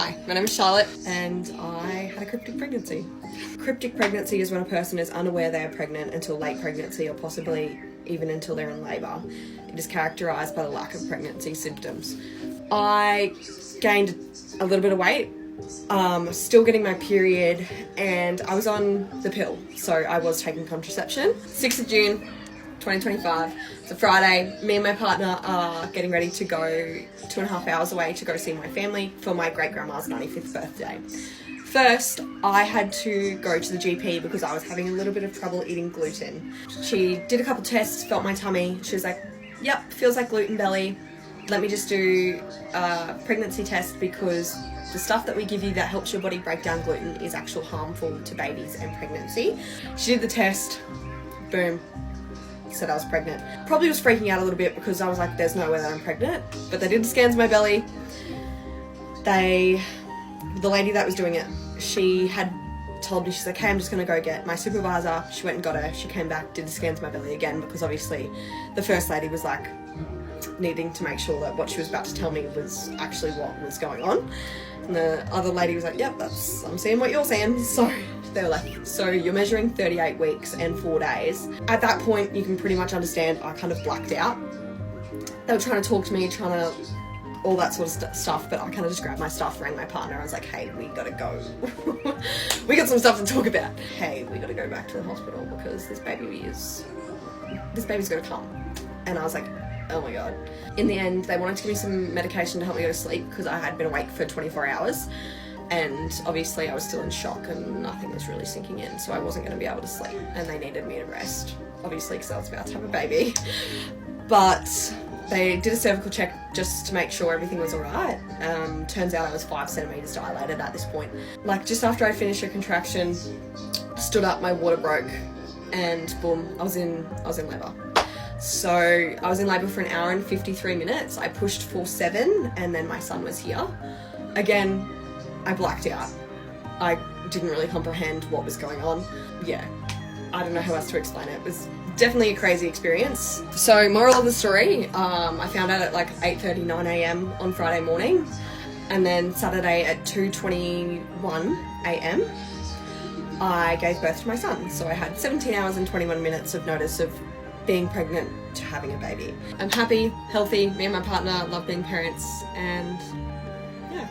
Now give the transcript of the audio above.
Hi, my name is Charlotte and I had a cryptic pregnancy. Cryptic pregnancy is when a person is unaware they are pregnant until late pregnancy or possibly even until they're in labour. It is characterised by the lack of pregnancy symptoms. I gained a little bit of weight, still getting my period, and I was on the pill, so I was taking contraception. 6th of June 2025, it's a Friday. Me and my partner are getting ready to go 2.5 hours away to go see my family for my great-grandma's 95th birthday. First, I had to go to the GP because I was having a little bit of trouble eating gluten. She did a couple tests, felt my tummy. She was like, yep, feels like gluten belly. Let me just do a pregnancy test because the stuff that we give you that helps your body break down gluten is actually harmful to babies and pregnancy. She did the test, boom, said I was pregnant. Probably was freaking out a little bit because I was like, there's no way that I'm pregnant. But they did the scans of my belly. The lady that was doing it, she had told me, she's like, hey, I'm just gonna go get my supervisor. She went and got her. She came back, did the scans of my belly again because obviously the first lady was like needing to make sure that what she was about to tell me was actually what was going on. And the other lady was like, yep, I'm seeing what you're seeing. So they were like, so you're measuring 38 weeks and 4 days. At that point, you can pretty much understand I kind of blacked out. They were trying to talk to me, all that sort of stuff, but I kind of just grabbed my stuff, rang my partner. I was like, hey, we gotta go. We got some stuff to talk about. Hey, we gotta go back to the hospital because this baby's gonna come. And I was like, oh my God. In the end, they wanted to give me some medication to help me go to sleep because I had been awake for 24 hours. And obviously I was still in shock and nothing was really sinking in, so I wasn't going to be able to sleep. And they needed me to rest, obviously, because I was about to have a baby. But they did a cervical check just to make sure everything was all right. Turns out I was 5 centimetres dilated at this point. Like, just after I finished a contraction, stood up, my water broke, and boom, I was in labour. So I was in labour for 1 hour and 53 minutes. I pushed for 7 and then my son was here. Again, I blacked out. I didn't really comprehend what was going on. Yeah, I don't know how else to explain it. It was definitely a crazy experience. So moral of the story, I found out at like 8:30, 9 a.m. on Friday morning, and then Saturday at 2:21 a.m. I gave birth to my son. So I had 17 hours and 21 minutes of notice of being pregnant to having a baby. I'm happy, healthy, me and my partner love being parents, and yeah.